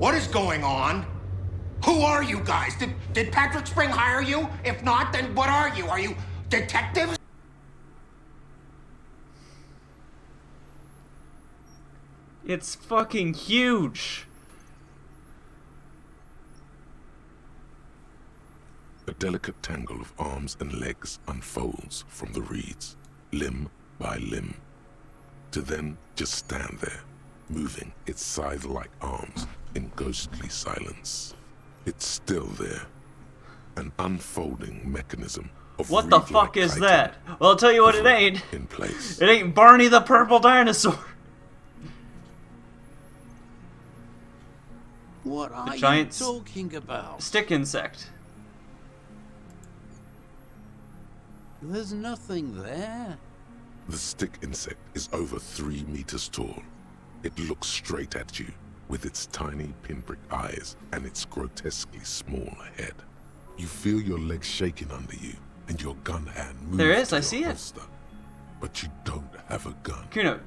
What is going on? Who are you guys? Did Patrick Spring hire you? If not, then what are you? Are you detectives? It's fucking huge. A delicate tangle of arms and legs unfolds from the reeds, limb by limb, to then just stand there, moving its scythe-like arms in ghostly silence. It's still there, an unfolding mechanism of What the fuck is that? Well, I'll tell you what it ain't. In place. It ain't Barney the Purple Dinosaur. What are you giant talking about? Stick insect. There's nothing there. The stick insect is over 3 meters tall. It looks straight at you with its tiny pinprick eyes and its grotesquely small head. You feel your legs shaking under you and your gun hand moves. There is, to I your see it. holster, but you don't have a gun. Kuno,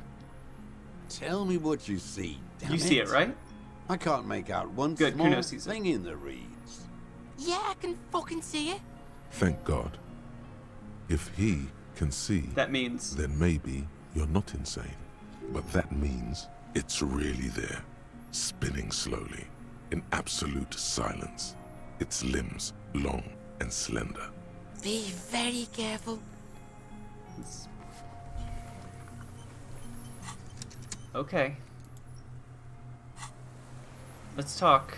Tell me what you see, damn you see it, right? I can't make out one Good, small Kuno sees it. thing in the reeds. Yeah, I can fucking see it. Thank God. If he can see, That means then maybe you're not insane. But that means it's really there, spinning slowly, in absolute silence, its limbs long and slender. Be very careful. okay. Let's talk.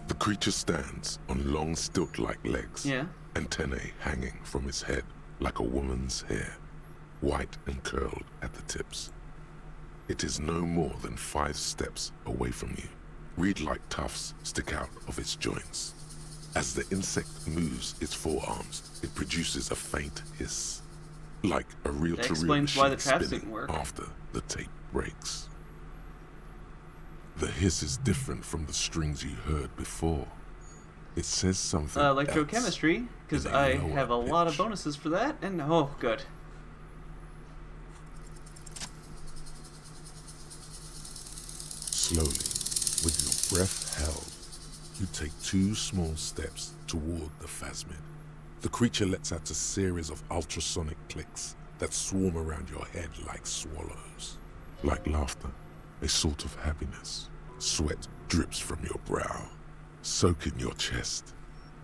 The creature stands on long stilt-like legs, Yeah. antennae hanging from its head like a woman's hair, white and curled at the tips. It is no more than 5 steps away from you. Reed-like tufts stick out of its joints. As the insect moves its forearms, it produces a faint hiss, like a reel-to-reel That explains why the machine traps spinning didn't work. after the tape breaks. The hiss is different from the strings you heard before. It says something Electrochemistry, because in a I lower have a lot of pitch. bonuses for that, and oh, good. Slowly, with your breath held, you take 2 small steps toward the phasmid. The creature lets out a series of ultrasonic clicks that swarm around your head like swallows. Like laughter, a sort of happiness. Sweat drips from your brow, soaking your chest.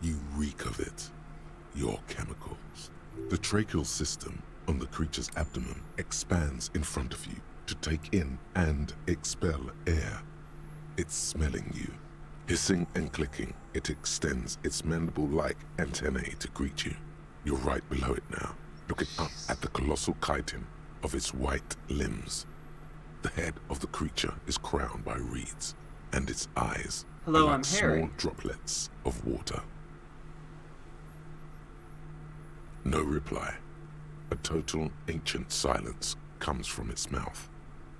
You reek of it, your chemicals. The tracheal system on the creature's abdomen expands in front of you to take in and expel air. It's smelling you. Hissing and clicking, it extends its mandible-like antennae to greet you. You're right below it now, looking up at the colossal chitin of its white limbs. The head of the creature is crowned by reeds, and its eyes Hello, are like I'm Harry. small droplets of water. No reply. A total ancient silence comes from its mouth,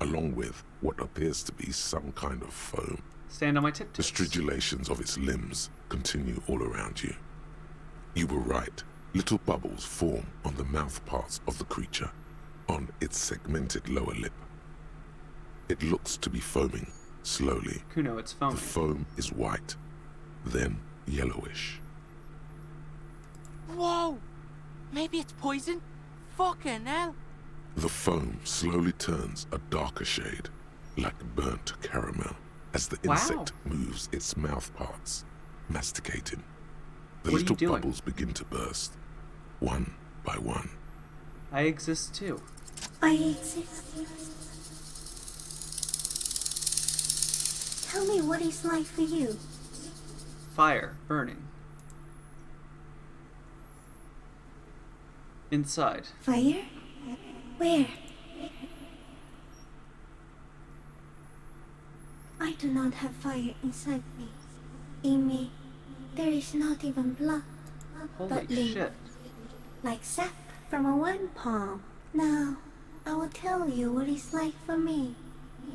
along with what appears to be some kind of foam. Stand on my The tiptoes. stridulations of its limbs continue all around you. You were right. Little bubbles form on the mouth parts of the creature, on its segmented lower lip. It looks to be foaming, slowly. Kuno, it's The foaming. foam is white, then yellowish. Whoa! Maybe it's poison? Fucking hell. The foam slowly turns a darker shade, like burnt caramel, as the Wow. insect moves its mouth parts, masticating. The What are you little doing? bubbles begin to burst, one by one. I exist too. I exist. Tell me what it's like for you. Fire, burning. Inside. Fire? Where? I do not have fire inside me. In me, there is not even blood, Holy but lymph, shit. like sap from a one palm. Now, I will tell you what it's like for me.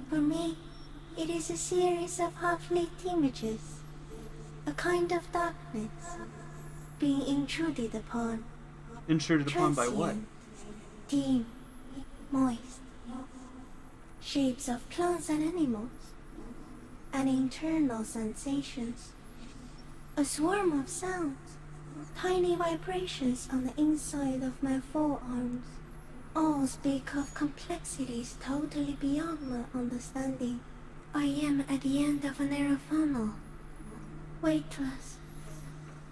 For me, it is a series of half-lit images, a kind of darkness, being intruded upon. Intruded upon by what? Transient, dim, moist, shapes of plants and animals, and internal sensations. A swarm of sounds, tiny vibrations on the inside of my forearms, all speak of complexities totally beyond my understanding. I am at the end of a narrow funnel, weightless,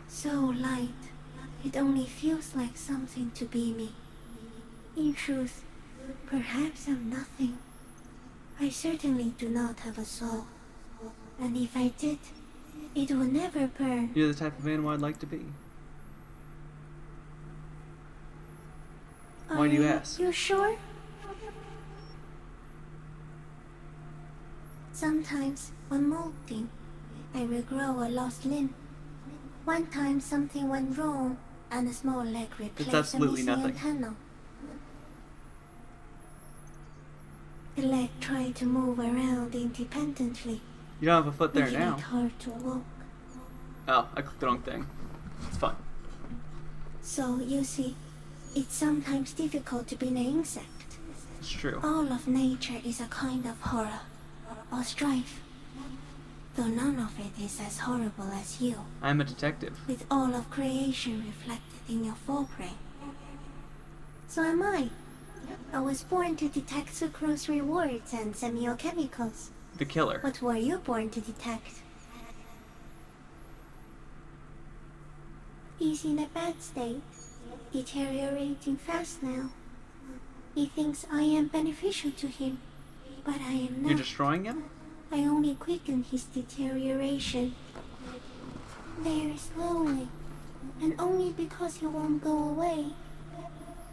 so light, it only feels like something to be me. In truth, perhaps I'm nothing. I certainly do not have a soul, and if I did, it would never burn. You're the type of animal I'd like to be. Why do you ask? You sure? Sometimes, when molting, I regrow a lost limb. One time something went wrong, and a small leg replaced a absolutely missing nothing. antenna. The leg tried to move around independently, You don't have a foot there making now. it hard to walk. Oh, I clicked the wrong thing. It's fine. So, you see, it's sometimes difficult to be an insect. It's true. All of nature is a kind of horror, or strife, though none of it is as horrible as you, I'm a detective. with all of creation reflected in your forebrain. So am I. I was born to detect sucrose rewards and semiochemicals. The killer. What were you born to detect? He's in a bad state, deteriorating fast now. He thinks I am beneficial to him, but I am not. You're destroying him? I only quicken his deterioration. Very slowly, and only because he won't go away.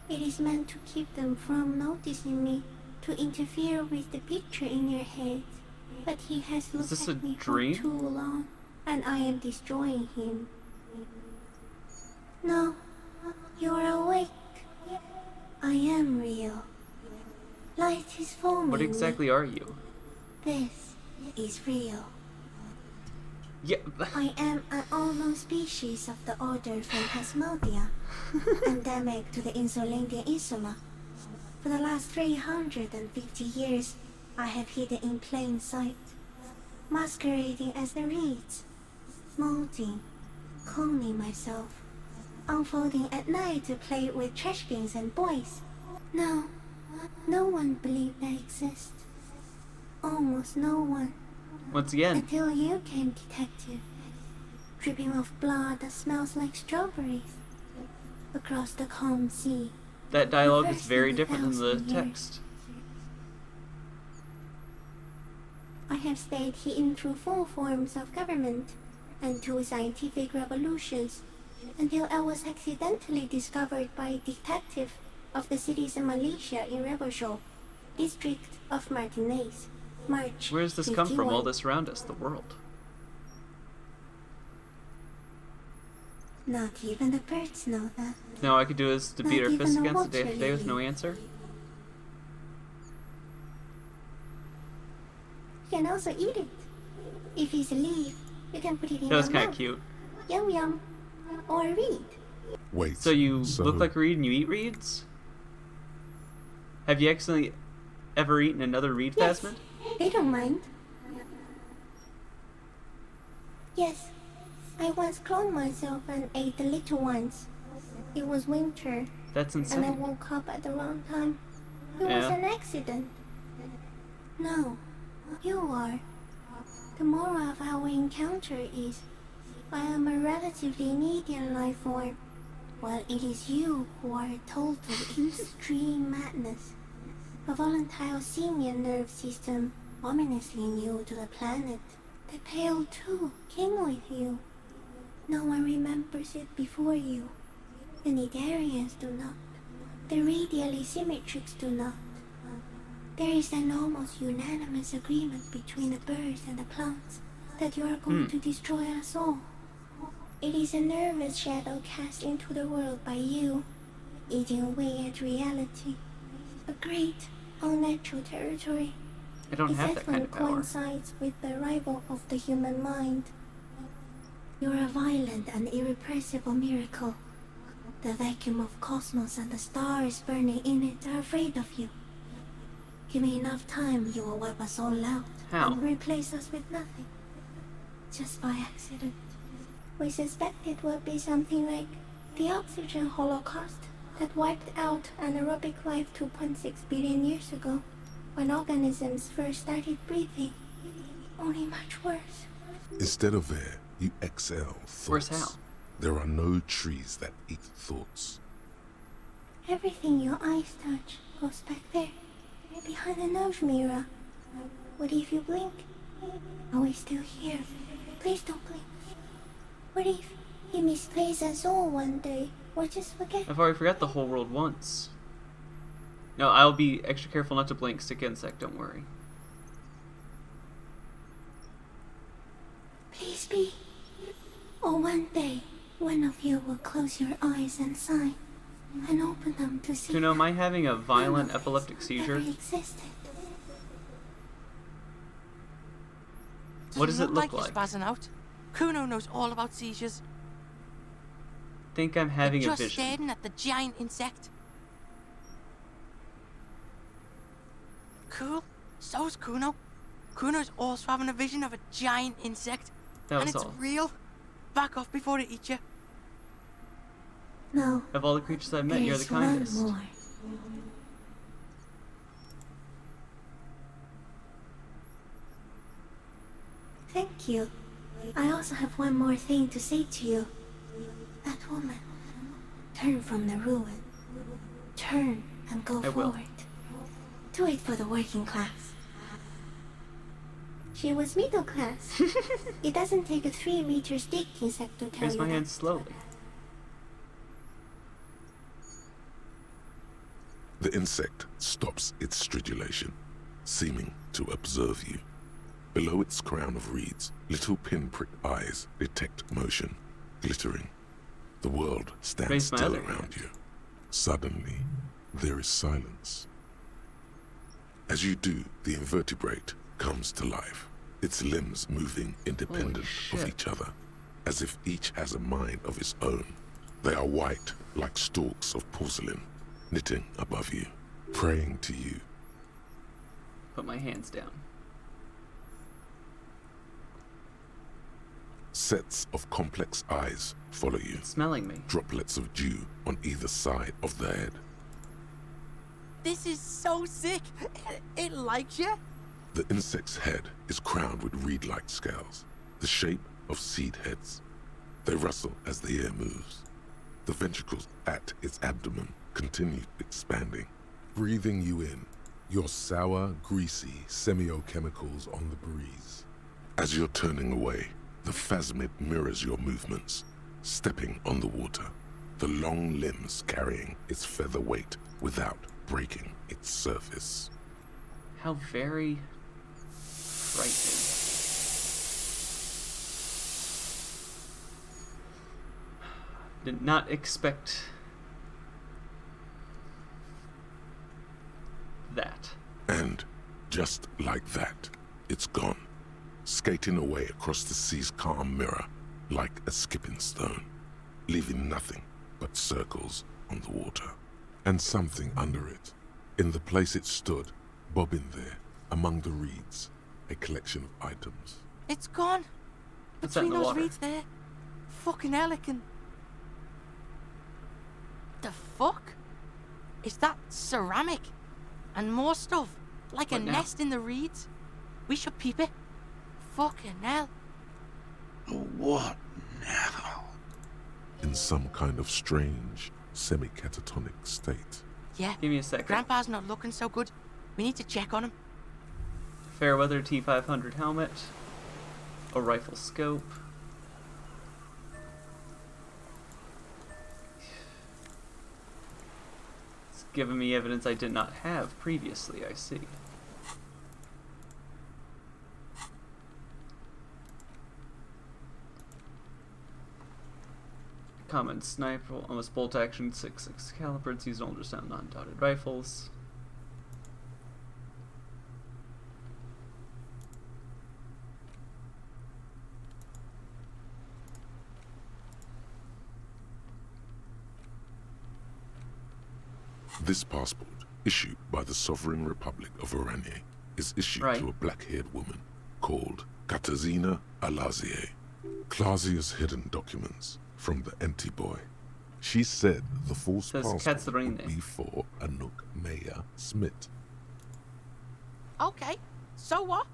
It is meant to keep them from noticing me, to interfere with the picture in your head. But he has looked this at a me dream? for too long, and I am destroying him. No, you're awake. I am real. Light is forming. What exactly are you? This is real. Yeah. I am an unknown species of the order Phantasmadia, endemic to the Insulindian Insula. For the last 350 years, I have hidden in plain sight, masquerading as the reeds, molting, cloning myself, unfolding at night to play with trash bins and boys. No, no one believed I exist. Almost no one. Once again, Until you came, detective, dripping of blood that smells like strawberries, across the calm sea. that dialogue is First very in a different than the 1,000 years. text. I have stayed hidden through 4 forms of government and 2 scientific revolutions, until I was accidentally discovered by a detective of the citizen militia in Revershaw, district of Martinez, March. Where does this come from, all 51. this around us, the world? Not even the birds know that. Now all I could do is to Not beat our even fists a against the day water after day with no lily. answer? You can also eat it. If it's a leaf, you can put it in That was your kind of mouth. cute. Yum yum. Or a reed. Wait. So you look like a reed and you eat reeds? Have you accidentally ever eaten another reed, Yes, Phasmid? they don't mind. Yes, I once cloned myself and ate the little ones. It was winter, That's and I insane. woke up at the wrong time. It was Yeah. an accident. No, you are. The moral of our encounter is, I am a relatively medium life form, while it is you who are total extreme madness. A volatile simian nerve system ominously new to the planet. The Pale too came with you. No one remembers it before you. The Nidarians do not. The radially symmetrics do not. There is an almost unanimous agreement between the birds and the plants that you are going to destroy us all. It is a nervous shadow cast into the world by you, eating away at reality. A great, unnatural territory. I don't have that Except kind when of power. coincides with the arrival of the human mind. You're a violent and irrepressible miracle. The vacuum of cosmos and the stars burning in it are afraid of you. Give me enough time, you will wipe us all out. How? And replace us with nothing. Just by accident. We suspect it would be something like the oxygen holocaust that wiped out anaerobic life 2.6 billion years ago, when organisms first started breathing. Only much worse. Instead of air, you exhale thoughts. Worse how? There are no trees that eat thoughts. Everything your eyes touch goes back there, behind the nose mirror. What if you blink? Are we still here? Please don't blink. What if he misplaces us all one day, or just forget? I've already forgot the whole world once. No, I'll be extra careful not to blink. Stick insect, don't worry. Please be. Or one day, one of you will close your eyes and sigh, and open them to see. Kuno, am I having a violent none of epileptic this seizure? ever existed. What does it look like? like? You're spazzing out. Kuno knows all about seizures. Think I'm having You're a just vision. staring at the giant insect. Cool. So's Kuno. Kuno's also having a vision of a giant insect. That And was it's all. real. Back off before it eats you. No, Of all the creatures I've met, you're the there's one kindest. more. Thank you. I also have one more thing to say to you. That woman. Turn from the ruin. Turn and go I will. forward. Do it for the working class. She was middle class. It doesn't take a 3-meter stick insect to tell Raise you my that. hand slowly. The insect stops its stridulation, seeming to observe you. Below its crown of reeds, little pinprick eyes detect motion, glittering. The world stands Raise my still other around hand. you. Suddenly, there is silence. As you do, the invertebrate comes to life, its limbs moving independent of shit. each other, as if each has a mind of its own. They are white, like stalks of porcelain, knitting above you, praying to you. Put my hands down. Sets of complex eyes follow you, Smelling me. droplets of dew on either side of the head. This is so sick. It likes you. The insect's head is crowned with reed-like scales, the shape of seed heads. They rustle as the air moves. The ventricles at its abdomen continue expanding, breathing you in, your sour, greasy semiochemicals on the breeze. As you're turning away, the phasmid mirrors your movements, stepping on the water, the long limbs carrying its feather weight without breaking its surface. How very frightening. Did not expect that. And just like that, it's gone, skating away across the sea's calm mirror like a skipping stone, leaving nothing but circles on the water. And something under it. In the place it stood, bobbing there, among the reeds, a collection of items. It's gone. What's that in Between the those water? reeds there. Fucking Elican. The fuck? Is that ceramic? And more stuff. Like What a now? nest in the reeds. We should peep it. Fucking hell. What now? In some kind of strange, semi-catatonic state. Yeah. Give me a second. Grandpa's not looking so good. We need to check on him. Fairweather T500 helmet. A rifle scope. It's giving me evidence I did not have previously, I see. Common sniper, almost bolt action, 6.6 caliber. It's used in ultrasound non-dotted rifles. This passport issued by the Sovereign Republic of Oranje, is issued Right. to a black-haired woman called Katarzyna Alazie. Clausia's hidden documents from the empty boy. She said the false Says passport would Katarzyna. be for Anouk Maya Smith. Okay, so what?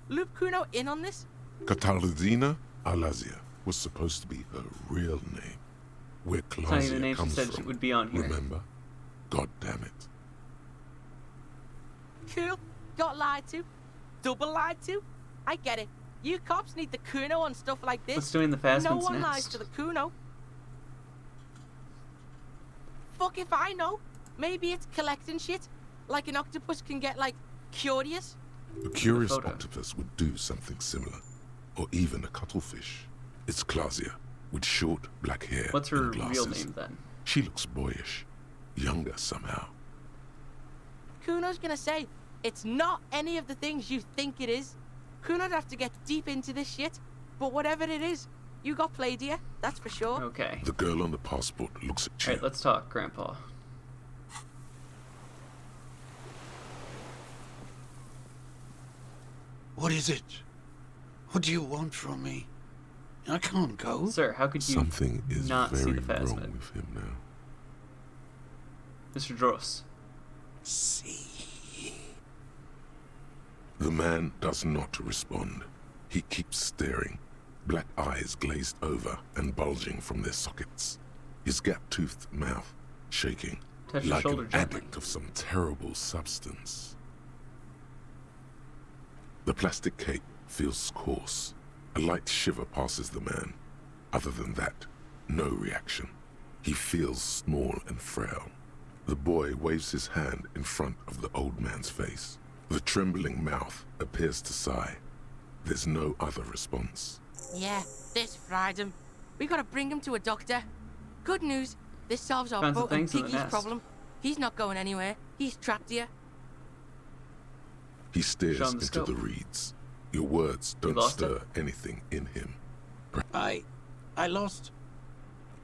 Loop Kuno in on this? Katarzyna Alazia was supposed to be her real name. Where It's not even the Clausia name she comes said from, would be on here. remember? God damn it. Cool. Got lied to. Double lied to. I get it. You cops need the Kuno on stuff like this. What's doing the No Phasmids one lies next? to the Kuno. Fuck if I know. Maybe it's collecting shit. Like an octopus can get, like, curious. A curious photo. octopus would do something similar. Or even a cuttlefish. It's Clausia, with short black hair What's her and glasses. real name then? She looks boyish. Younger somehow. Kuno's gonna say, it's not any of the things you think it is. Kuno'd have to get deep into this shit. But whatever it is, you got played here, that's for sure. Okay. The girl on the passport looks at you. Alright, let's talk, Grandpa. What is it? What do you want from me? I can't go. Sir, how could you Something is not see very the wrong Phasmid? with him now. Mr. Dross. See. The man does not respond. He keeps staring, black eyes glazed over and bulging from their sockets. His gap-toothed mouth shaking, Touch your like shoulder an gently. addict of some terrible substance. The plastic cape feels coarse. A light shiver passes the man. Other than that, no reaction. He feels small and frail. The boy waves his hand in front of the old man's face. The trembling mouth appears to sigh. There's no other response. Yeah, this fried him. We gotta bring him to a doctor. Good news, this solves our Found some boat and things in the Piggy's nest. problem. He's not going anywhere. He's trapped here. He stares Show him the into scope. the reeds. Your words don't lost stir anything in him. I lost.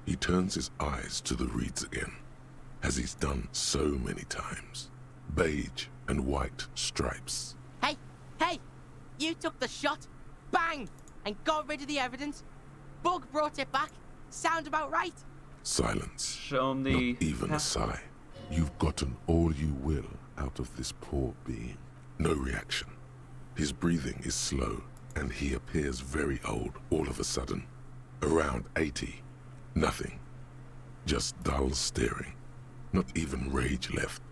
He turns his eyes to the reeds again, as he's done so many times. Beige and white stripes. Hey, hey! You took the shot. Bang! And got rid of the evidence. Bug brought it back. Sound about right? Silence. Show him the Not even a passport. sigh. You've gotten all you will out of this poor being. No reaction. His breathing is slow, and he appears very old all of a sudden. Around 80. Nothing. Just dull staring. Not even rage left,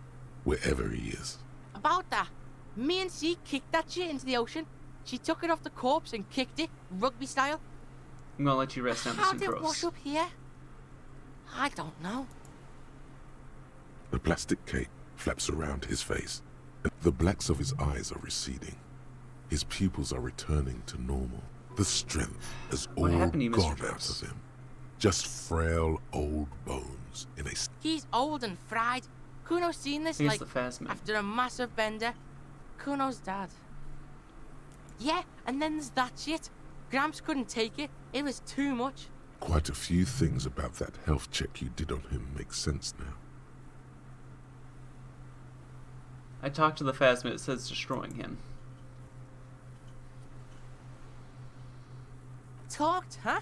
wherever he is. About that, me and C kicked that shit into the ocean. She took it off the corpse and kicked it, rugby style. I'm gonna let you rest now, How Mr. did it wash Dross. up here? I don't know. The plastic cape flaps around his face, and the blacks of his eyes are receding. His pupils are returning to normal. The strength has What all happened to you, Mr. gone out Dross? of him. Just frail old bones in a He's old and fried. Kuno's seen this, Here's like, the Phasmid. after a massive bender. Kuno's dad. Yeah, and then there's that shit. Gramps couldn't take it. It was too much. Quite a few things about that health check you did on him make sense now. I talked to the Phasmid. It says destroying him. Talked, huh?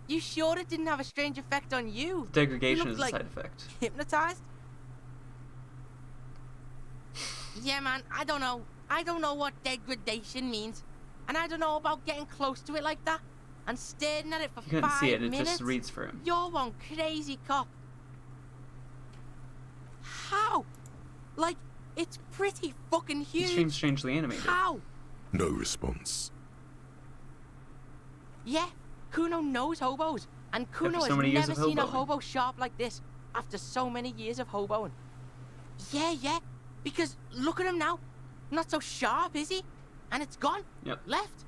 You sure it didn't have a strange effect on you? Degradation You is looked a like side effect. hypnotized? Yeah, man, I don't know. I don't know what degradation means. And I don't know about getting close to it like that and staring at it for You couldn't 5 see it. It minutes. just reads for him. You're one crazy cop. How? Like, it's pretty fucking He huge. seems strangely animated. How? No response. Yeah, Kuno knows hobos. And Kuno so has many years never of seen a hoboing. hobo sharp like this after so many years of hoboing. Yeah, because look at him now. Not so sharp, is he? And it's gone. Yep. Left.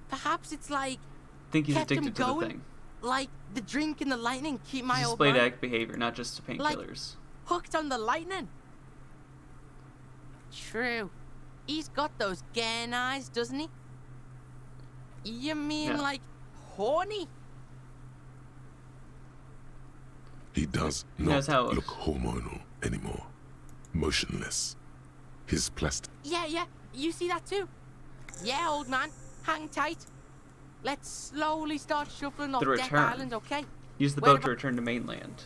Perhaps it's like I think he's kept him addicted to the going. thing. Like the drink and the lightning keep my He old displayed man act behavior, not just to painkillers. hooked on the lightning. True. He's got those gay eyes, doesn't he? You mean Yeah. like horny? He does He knows not how it look looks. hormonal anymore. motionless. His plastic. Yeah, you see that too? Yeah, old man, hang tight. Let's slowly start shuffling off The Death return. Island, okay? Use the boat to return to mainland.